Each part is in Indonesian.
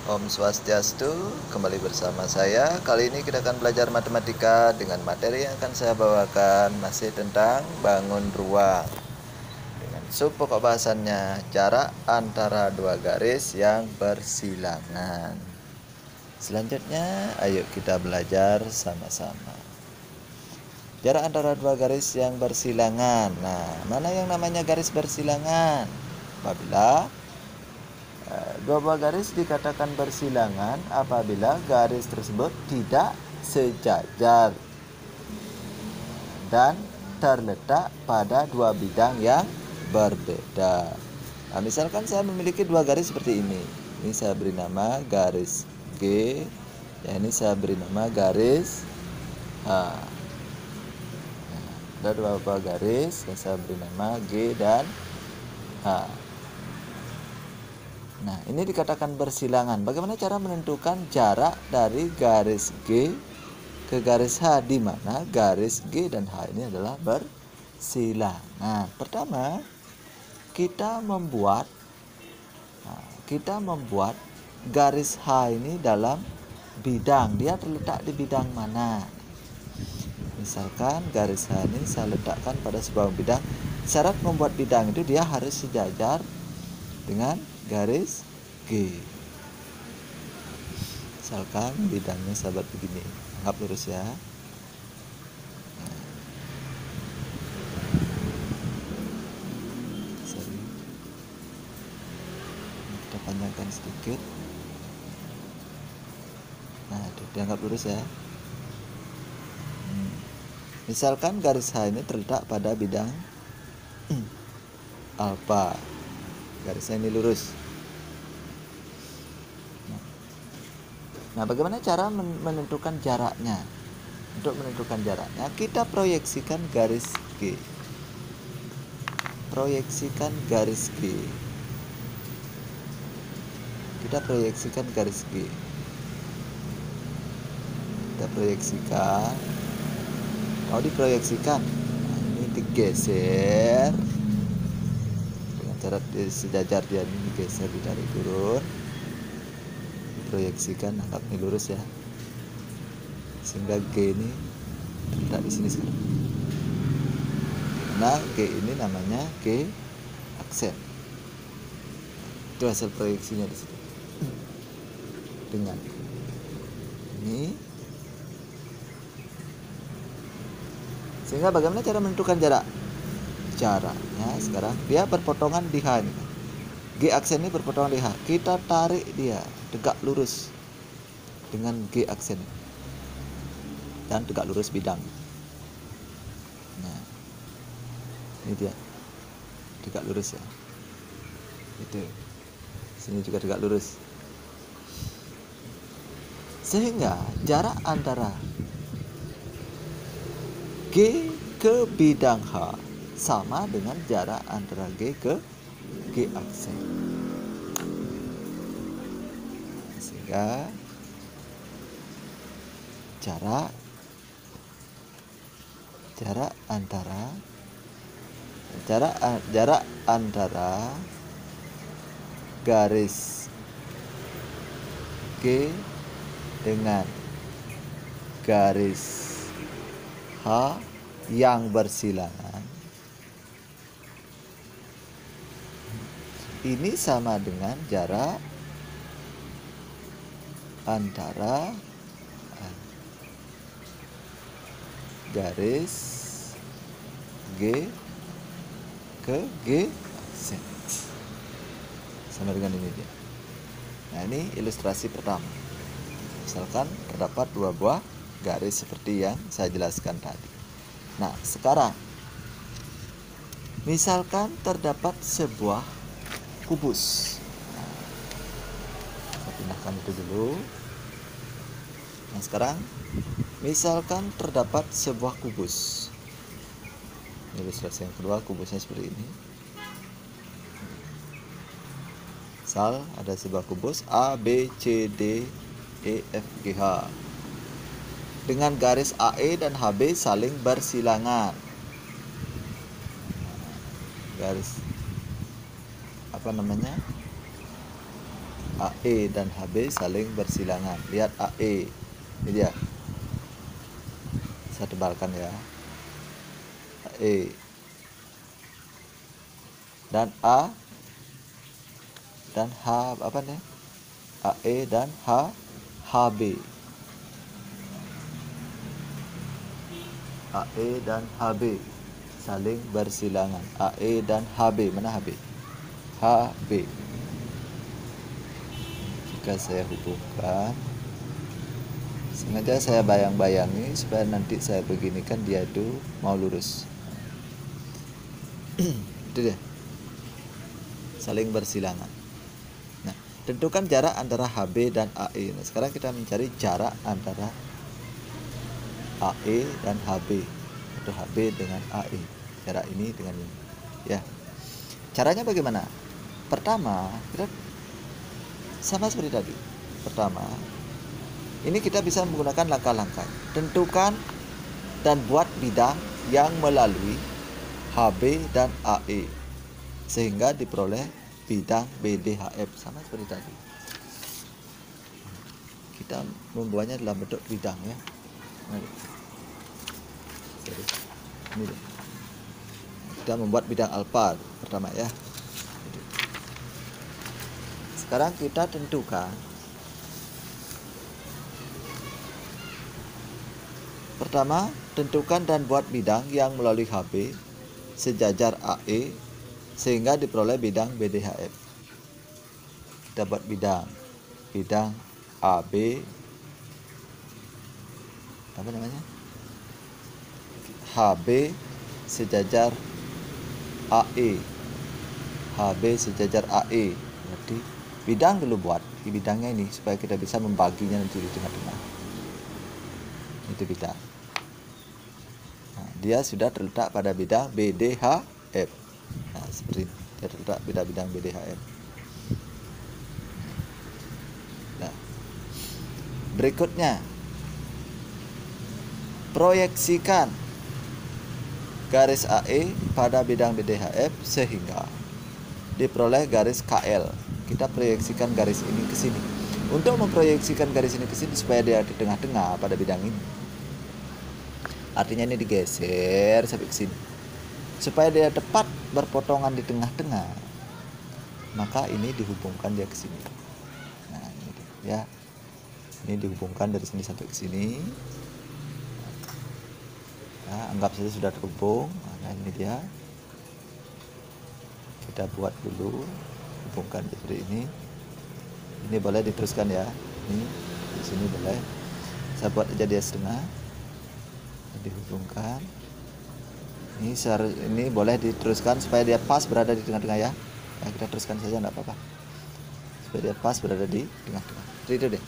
Om Swastiastu, kembali bersama saya. Kali ini kita akan belajar matematika dengan materi yang akan saya bawakan masih tentang bangun ruang. Dengan sub pokok bahasannya, jarak antara dua garis yang bersilangan. Selanjutnya, ayo kita belajar sama-sama. Jarak antara dua garis yang bersilangan. Nah, mana yang namanya garis bersilangan? Apabila dua buah garis dikatakan bersilangan apabila garis tersebut tidak sejajar dan terletak pada dua bidang yang berbeda. Nah, misalkan saya memiliki dua garis seperti ini. Ini saya beri nama garis G, ya ini saya beri nama garis H. Nah, ada dua buah garis yang saya beri nama G dan H. Nah, ini dikatakan bersilangan. Bagaimana cara menentukan jarak dari garis G ke garis H, di mana garis G dan H ini adalah bersilangan? Pertama, kita membuat garis H ini dalam bidang. Dia terletak di bidang mana? Misalkan garis H ini saya letakkan pada sebuah bidang. Syarat membuat bidang itu dia harus sejajar dengan garis G. Misalkan bidangnya sahabat begini, anggap lurus ya. Kita panjangkan sedikit. Nah, itu dianggap lurus ya. Misalkan garis H ini terletak pada bidang alfa. Garisnya ini lurus. Nah, bagaimana cara menentukan jaraknya? Untuk menentukan jaraknya, kita proyeksikan garis G. Proyeksikan garis G. Kita proyeksikan garis G. Kita proyeksikan. Mau diproyeksikan, nah, ini digeser dengan cara sejajar, dia ini digeser, ditarik turun, diproyeksikan, anggap ini lurus ya, sehingga G ini terletak di sini sekarang. Nah, G ini namanya G aksen. Itu hasil proyeksinya di situ. Dengan ini, sehingga bagaimana cara menentukan jarak? Caranya sekarang dia berpotongan di H ini. G aksen ini berpotongan di H. Kita tarik dia tegak lurus dengan G aksen dan tegak lurus bidang. Nah, ini dia tegak lurus ya. Itu. Sini juga tegak lurus. Sehingga jarak antara G ke bidang H sama dengan jarak antara G ke G aksen. Sehingga jarak antara garis G dengan garis H yang bersilangan ini sama dengan jarak antara garis G ke G aksen, sama dengan ini dia. Nah, ini ilustrasi pertama. Misalkan terdapat dua buah garis seperti yang saya jelaskan tadi. Nah, sekarang misalkan terdapat sebuah kubus. Saya pindahkan itu dulu. Nah, sekarang misalkan terdapat sebuah kubus. Ilustrasi yang kedua, kubusnya seperti ini. Misal ada sebuah kubus A, B, C, D, E, F, G, H dengan garis AE dan HB saling bersilangan. Garis AE dan HB saling bersilangan. Lihat AE, ini dia. Saya tebalkan ya. AE dan A dan H apa nih? AE dan HB. AE dan HB saling bersilangan. AE dan HB, mana HB? HB. Jika saya hubungkan, sengaja saya bayang-bayangi supaya nanti saya beginikan dia itu mau lurus. Itu dia, saling bersilangan. Nah, tentukan jarak antara HB dan AE. Nah, sekarang kita mencari jarak antara AE dan HB atau HB dengan AE, jarak ini dengan ini ya. Caranya bagaimana? Pertama, kita sama seperti tadi. Pertama, ini kita bisa menggunakan langkah-langkah. Tentukan dan buat bidang yang melalui HB dan AE sehingga diperoleh bidang BDHF. Sama seperti tadi. Kita membuatnya dalam bentuk bidang ya. Ini kita membuat bidang alfa pertama ya. Sekarang kita tentukan. Pertama, tentukan dan buat bidang yang melalui HB sejajar AE sehingga diperoleh bidang BDHF. Kita buat bidang AB apa namanya? HB sejajar AE. HB sejajar AE. Berarti bidang dulu buat di bidangnya ini supaya kita bisa membaginya nanti di tengah-tengah. Itu bidang. Nah, dia sudah terletak pada bidang BDHF. Nah, seperti ini. Dia terletak pada bidang BDHF. Nah, berikutnya proyeksikan garis AE pada bidang BDHF sehingga diperoleh garis KL. Kita proyeksikan garis ini ke sini. Untuk memproyeksikan garis ini ke sini supaya dia di tengah-tengah pada bidang ini. Artinya ini digeser sampai ke sini. Supaya dia tepat berpotongan di tengah-tengah. Maka ini dihubungkan dia ke sini. Nah, ini ya. Ini dihubungkan dari sini sampai ke sini. Nah, anggap saja sudah terhubung. Nah, ini dia. Kita buat dulu, hubungkan seperti ini. Ini boleh diteruskan ya. Ini di sini boleh. Saya buat aja dia setengah. Dihubungkan. Ini boleh diteruskan supaya dia pas berada di tengah-tengah ya. Nah, kita teruskan saja enggak apa-apa. Supaya dia pas berada di tengah-tengah. Itu deh.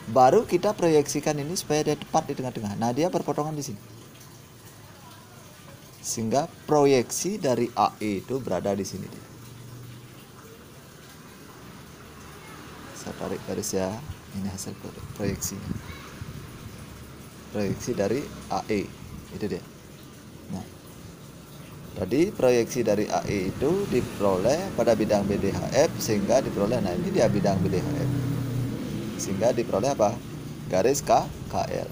Baru kita proyeksikan ini supaya dia tepat di tengah-tengah. Nah, dia berpotongan di sini. Sehingga proyeksi dari AE itu berada di sini. Saya tarik garis ya. Ini hasil proyeksinya. Proyeksi dari AE. Itu dia. Nah, tadi proyeksi dari AE itu diperoleh pada bidang BDHF sehingga diperoleh. Nah, ini dia bidang BDHF. Sehingga diperoleh apa? Garis KL.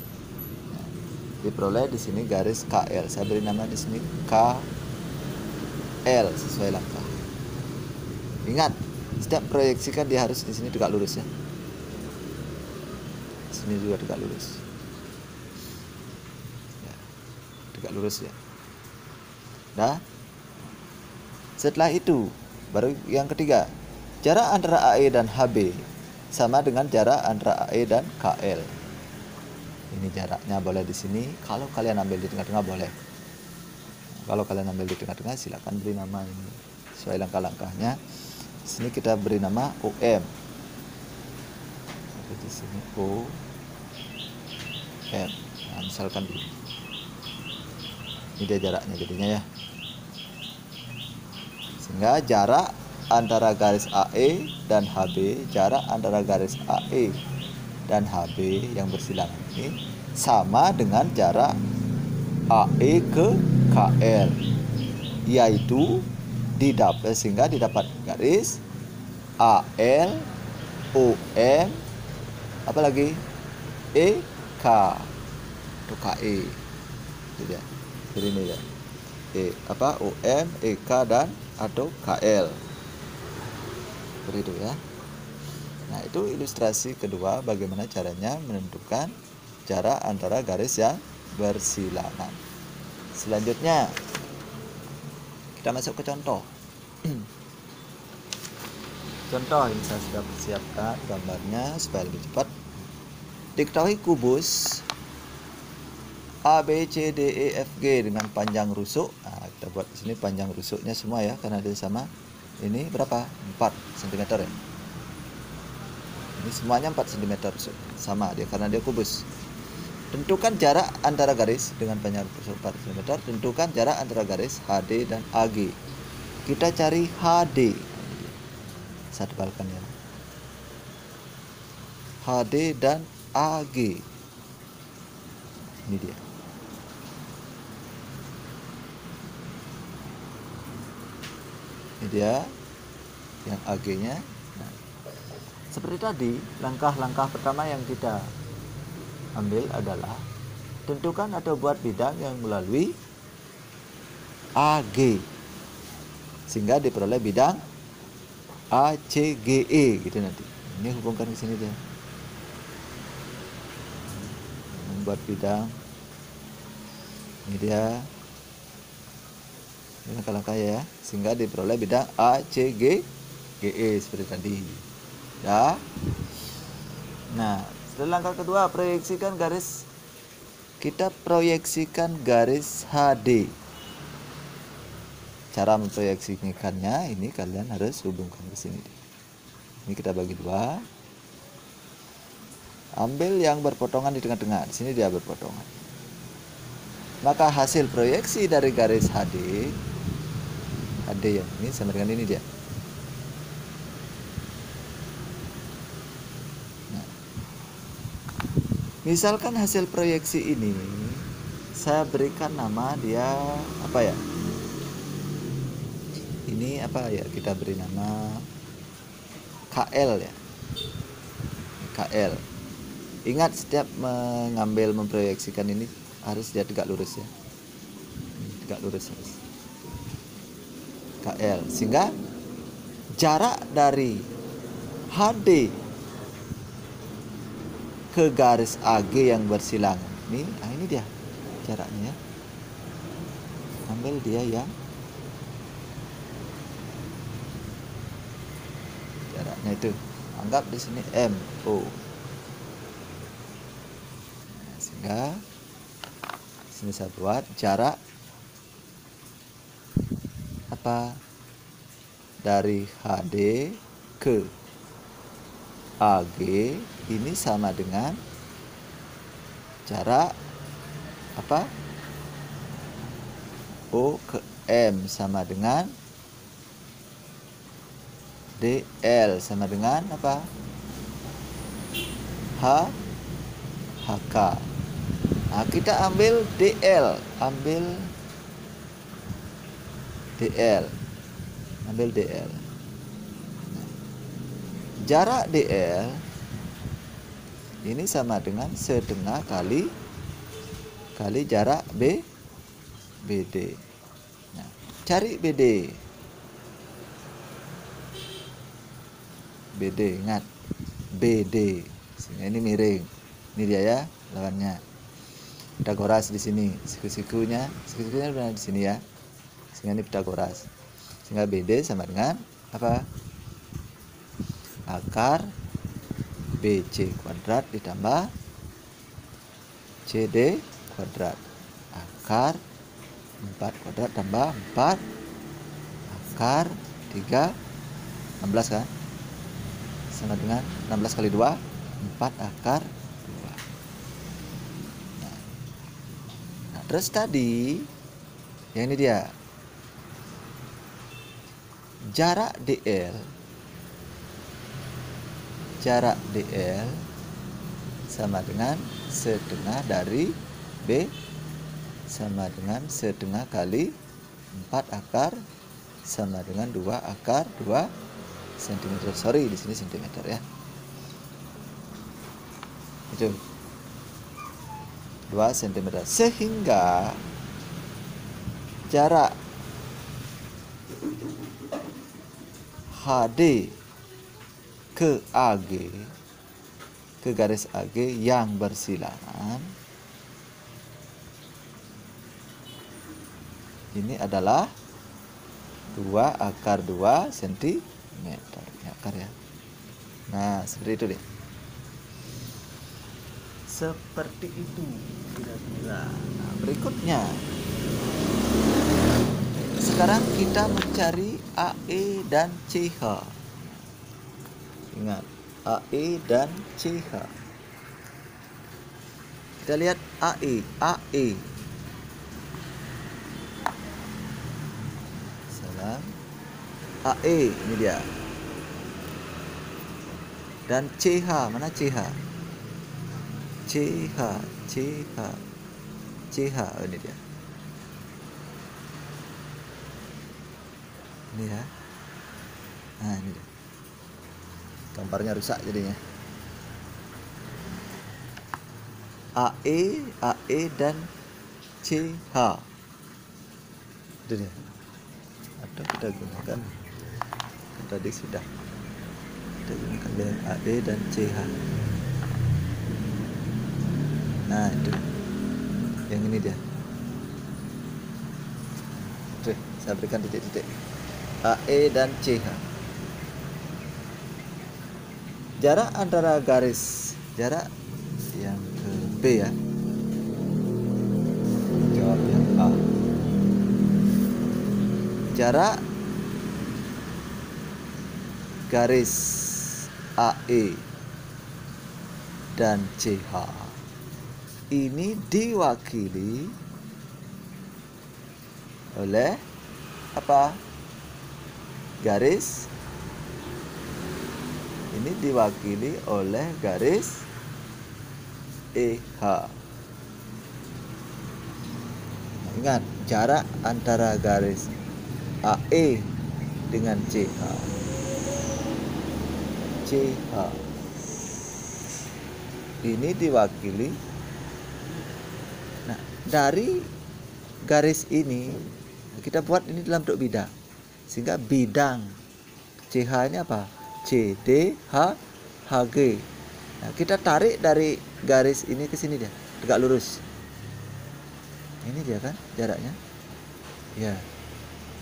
Diperoleh di sini garis KL. Saya beri nama di sini KL sesuai langkah. Ingat, setiap proyeksikan dia harus di sini tegak lurus ya. Sini juga tegak lurus. Ya, tegak lurus ya. Nah, setelah itu baru yang ketiga, jarak antara AE dan HB sama dengan jarak antara AE dan KL. Ini jaraknya boleh di sini. Kalau kalian ambil di tengah-tengah boleh. Kalau kalian ambil di tengah-tengah silakan beri nama ini sesuai langkah-langkahnya. Di sini kita beri nama OM. Di sini OM. Nah, misalkan dulu. Ini dia jaraknya jadinya ya. Sehingga jarak antara garis AE dan HB, jarak antara garis AE dan HB yang bersilangan ini sama dengan jarak AE ke KL, yaitu sehingga didapat garis AL OM apa lagi EK atau KE. Itu dia. Jadi ini ya. OM, EK dan atau KL. Seperti itu ya. Nah, itu ilustrasi kedua bagaimana caranya menentukan jarak antara garis yang bersilangan. Selanjutnya kita masuk ke contoh. Contoh ini saya sudah persiapkan gambarnya supaya lebih cepat. Diketahui kubus A, B, C, D, E, F, G dengan panjang rusuk. Nah, kita buat di sini panjang rusuknya semua ya, karena dia sama. Ini berapa? 4 cm ya. Ini semuanya 4 cm rusuk. Sama dia karena dia kubus. Tentukan jarak antara garis dengan panjang rusuk 4 cm. Tentukan jarak antara garis HD dan AG. Kita cari HD. Saya tebalkan ya. HD dan AG. Ini dia. Ini dia yang AG-nya. Nah, seperti tadi, langkah-langkah pertama yang kita ambil adalah tentukan atau buat bidang yang melalui AG sehingga diperoleh bidang ACGE gitu nanti. Ini hubungkan ke sini dia. Membuat bidang. Ini dia. Ini langkah-langkah ya, sehingga diperoleh bidang ACGE seperti tadi. Ya. Nah, setelah langkah kedua proyeksikan garis. Kita proyeksikan garis HD. Cara memproyeksikannya ini kalian harus hubungkan ke sini. Ini kita bagi dua. Ambil yang berpotongan di tengah-tengah. Di sini dia berpotongan. Maka hasil proyeksi dari garis HD yang ini sama dengan ini dia. Nah, misalkan hasil proyeksi ini saya berikan nama dia apa ya? Ini apa ya? Kita beri nama KL ya. KL. Ingat setiap memproyeksikan ini harus dia tegak lurus ya. Tegak lurus harus. KL. Sehingga jarak dari HD ke garis AG yang bersilangan ini dia jaraknya ya. Ambil dia yang jaraknya itu, anggap di sini MO. Nah, sehingga sini saya buat jarak apa dari HD ke AG ini sama dengan jarak apa O ke M sama dengan DL sama dengan apa HK. Nah, kita ambil DL, ambil DL. Nah, jarak DL ini sama dengan setengah kali jarak BD. Nah, cari BD. Ingat BD. Sehingga ini miring. Ini dia ya lawannya. Pitagoras di sini. Siku-sikunya berada di sini ya. Sehingga ini Pitagoras. Sehingga BD sama dengan apa? Akar BC kuadrat ditambah CD kuadrat. Akar 4 kuadrat tambah 4 akar 3 16 kan? Sama dengan 16 kali 2 4 akar 2. Nah, terus tadi yang ini dia jarak DL sama dengan setengah dari B sama dengan setengah kali 4 akar sama dengan 2 akar 2 Sentimeter, sorry di sini sentimeter ya. Itu 2 cm, sehingga jarak HD ke AG, ke garis AG yang bersilangan ini adalah 2/2 cm ya, akar ya. Nah, seperti itu deh. Seperti itu kira-kira. Nah, berikutnya sekarang kita mencari AE dan CH. Ingat, AE dan CH. Kita lihat AE. Salam. AE ini dia. Dan CH, mana CH? CH. Oh, ini dia. Ini ya. Nah, ini dia. Gambarnya rusak jadinya. AE dan CH. Itu dia. Atau kita gunakan, kan tadi sudah kita gunakan dengan AE dan CH. Nah, itu yang ini dia. Oke, saya berikan titik-titik AE dan CH. Jarak antara jarak yang ke B ya, jawab yang A. Jarak garis AE dan CH ini diwakili oleh apa? Garis ini diwakili oleh garis EH. Ingat, jarak antara garis AE dengan CH ini diwakili. Nah, dari garis ini kita buat ini dalam bentuk bidang, sehingga bidang CH ini apa? CD HG. Nah, kita tarik dari garis ini ke sini dia, tegak lurus. Ini dia kan jaraknya. Ya.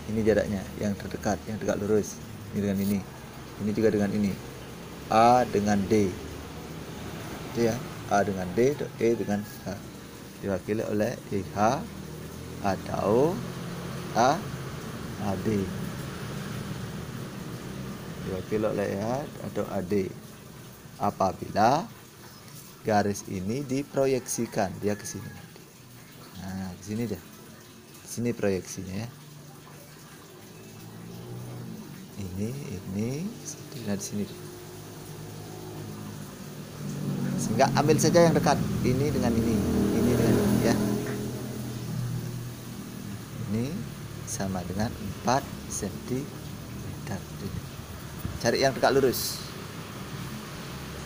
Ini jaraknya yang terdekat, yang tegak lurus. Ini dengan ini. Ini juga dengan ini. A dengan D. Itu ya. A dengan D, E dengan H. Diwakili oleh EH atau AD. Diwakili oleh EH atau AD. Apabila garis ini diproyeksikan dia ke sini. Nah, ke sini dia. Di sini proyeksinya ya. Ini, nah di sini. Sehingga ambil saja yang dekat, ini dengan ini dengan ini ya. Ini sama dengan 4 cm. Cari yang tegak lurus.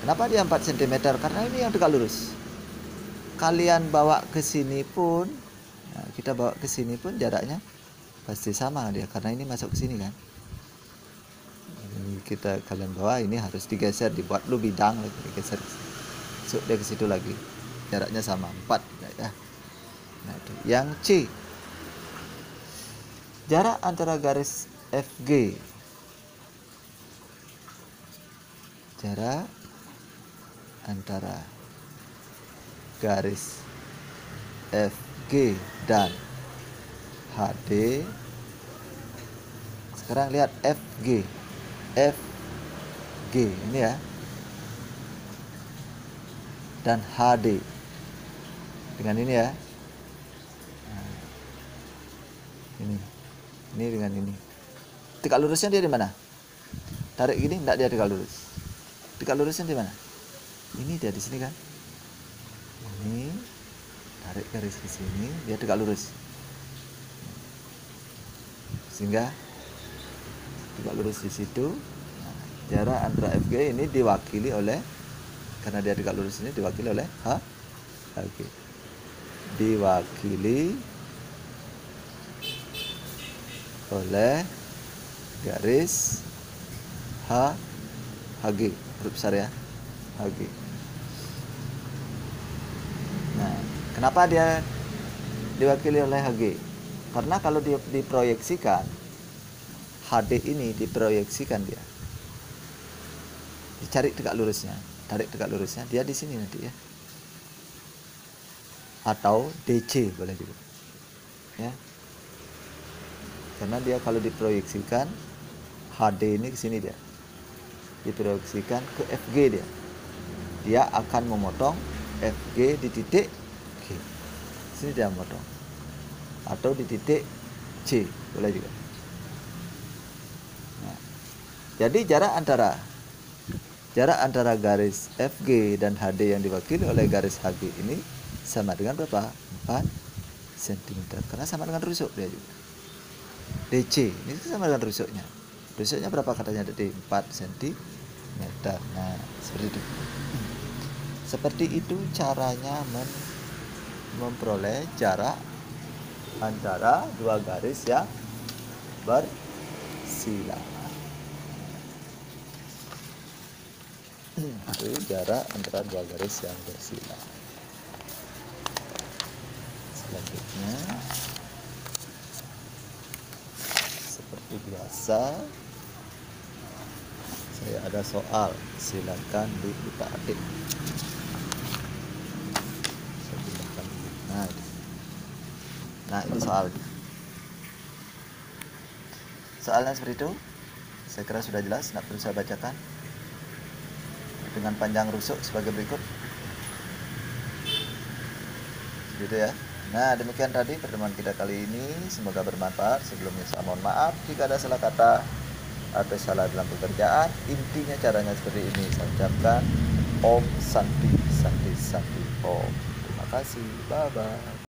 Kenapa dia 4 cm? Karena ini yang tegak lurus. Kalian bawa ke sini pun, nah, kita bawa ke sini pun jaraknya pasti sama dia, karena ini masuk ke sini kan. Ini kalian bawa, ini harus digeser, dibuat lu bidang lagi, digeser. Masuk dia ke situ lagi. Jaraknya sama 4 ya. Nah, itu. Yang C. Jarak antara garis FG. Jarak antara garis FG dan HD. Sekarang lihat FG ini ya, dan HD dengan ini ya. Nah, ini dengan ini. Tegak lurusnya dia di mana? Tarik gini, enggak, dia tegak lurus. Tegak lurusnya di mana? Ini dia di sini kan. Ini tarik garis ke sini, dia tegak lurus. Sehingga tegak lurus di situ. Nah, jarak antara FG ini diwakili oleh, karena dia tegak lurus ini diwakili oleh HG, diwakili oleh garis HG, huruf besar ya, HG. Nah, kenapa dia diwakili oleh HG? Karena kalau dia diproyeksikan, HD ini diproyeksikan, dia dicari tegak lurusnya, tarik tegak lurusnya, dia di sini nanti ya, atau DC boleh juga ya, karena dia kalau diproyeksikan HD ini ke sini, dia diproyeksikan ke FG, dia akan memotong FG di titik G, sini dia memotong, atau di titik C boleh juga. Nah, jadi jarak antara garis FG dan HD yang diwakili oleh garis HG ini sama dengan berapa? 4 cm, karena sama dengan rusuk dia juga. DC ini sama dengan rusuknya. Rusuknya berapa katanya tadi? 4 cm. Nah, seperti itu. Seperti itu caranya memperoleh jarak antara dua garis yang bersila. Itu jarak antara dua garis yang bersila. Selanjutnya, seperti biasa, saya ada soal, silakan diutak-atik. Nah, itu soalnya seperti itu. Saya kira sudah jelas, tidak perlu saya bacakan dengan panjang rusuk sebagai berikut. Gitu ya. Nah, demikian tadi pertemuan kita kali ini, semoga bermanfaat. Sebelumnya saya mohon maaf jika ada salah kata atau salah dalam pekerjaan. Intinya caranya seperti ini, saya ucapkan Om Santi Santi Santi Om. Terima kasih, bye bye.